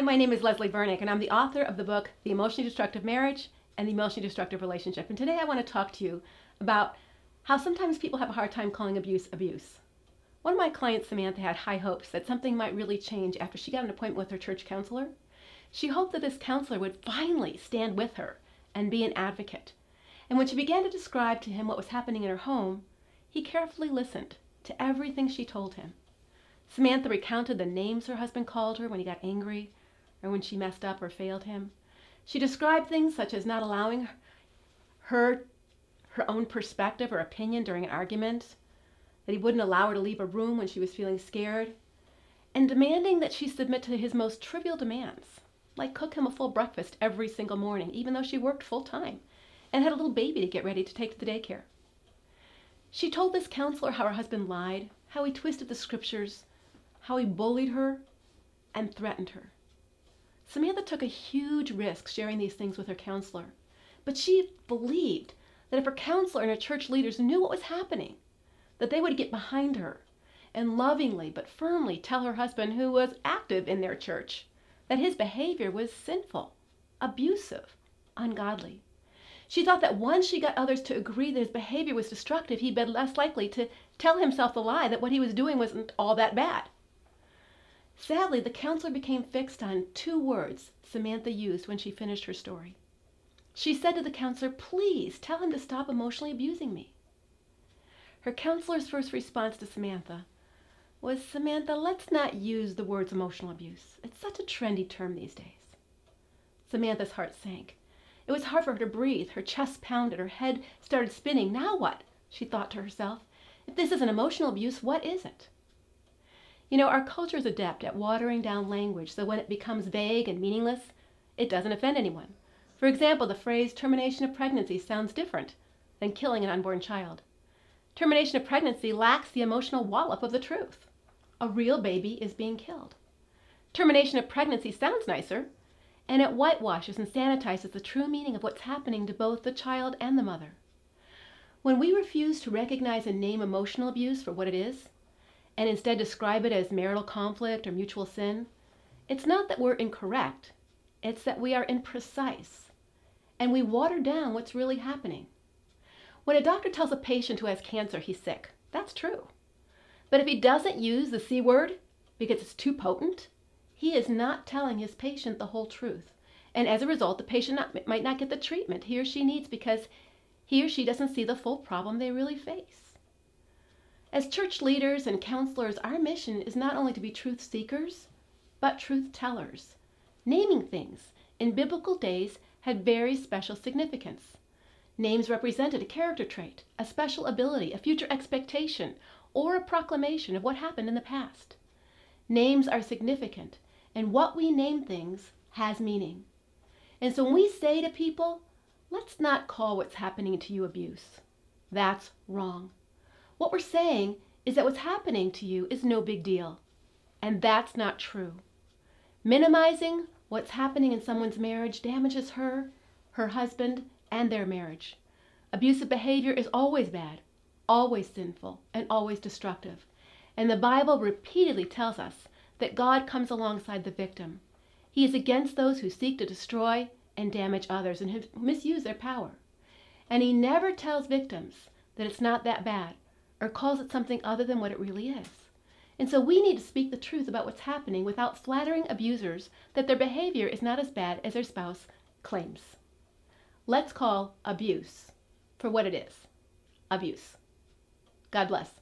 my name is Leslie Vernick, and I'm the author of the book, The Emotionally Destructive Marriage and the Emotionally Destructive Relationship. And today I want to talk to you about how sometimes people have a hard time calling abuse abuse. One of my clients, Samantha, had high hopes that something might really change after she got an appointment with her church counselor. She hoped that this counselor would finally stand with her and be an advocate. And when she began to describe to him what was happening in her home, he carefully listened to everything she told him. Samantha recounted the names her husband called her when he got angry or when she messed up or failed him. She described things such as not allowing her own perspective or opinion during an argument, that he wouldn't allow her to leave a room when she was feeling scared, and demanding that she submit to his most trivial demands, like cook him a full breakfast every single morning, even though she worked full time and had a little baby to get ready to take to the daycare. She told this counselor how her husband lied, how he twisted the scriptures, how he bullied her and threatened her. Samantha took a huge risk sharing these things with her counselor, but she believed that if her counselor and her church leaders knew what was happening, that they would get behind her and lovingly but firmly tell her husband, who was active in their church, that his behavior was sinful, abusive, ungodly. She thought that once she got others to agree that his behavior was destructive, he'd be less likely to tell himself the lie that what he was doing wasn't all that bad. Sadly, the counselor became fixed on two words Samantha used when she finished her story. She said to the counselor, "Please tell him to stop emotionally abusing me." Her counselor's first response to Samantha was, "Samantha, let's not use the words emotional abuse. It's such a trendy term these days." Samantha's heart sank. It was hard for her to breathe. Her chest pounded. Her head started spinning. Now what? She thought to herself. If this isn't emotional abuse, what is it? You know, our culture is adept at watering down language so when it becomes vague and meaningless, it doesn't offend anyone. For example, the phrase termination of pregnancy sounds different than killing an unborn child. Termination of pregnancy lacks the emotional wallop of the truth. A real baby is being killed. Termination of pregnancy sounds nicer, and it whitewashes and sanitizes the true meaning of what's happening to both the child and the mother. When we refuse to recognize and name emotional abuse for what it is, and instead describe it as marital conflict or mutual sin, it's not that we're incorrect, it's that we are imprecise, and we water down what's really happening. When a doctor tells a patient who has cancer he's sick, that's true. But if he doesn't use the C word because it's too potent, he is not telling his patient the whole truth. And as a result, the patient might not get the treatment he or she needs because he or she doesn't see the full problem they really face. As church leaders and counselors, our mission is not only to be truth seekers, but truth tellers. Naming things in biblical days had very special significance. Names represented a character trait, a special ability, a future expectation, or a proclamation of what happened in the past. Names are significant, and what we name things has meaning. And so when we say to people, let's not call what's happening to you abuse, that's wrong. What we're saying is that what's happening to you is no big deal, and that's not true. Minimizing what's happening in someone's marriage damages her, her husband, and their marriage. Abusive behavior is always bad, always sinful, and always destructive. And the Bible repeatedly tells us that God comes alongside the victim. He is against those who seek to destroy and damage others and who misuse their power. And he never tells victims that it's not that bad or calls it something other than what it really is. And so we need to speak the truth about what's happening without flattering abusers that their behavior is not as bad as their spouse claims. Let's call abuse for what it is. Abuse. God bless.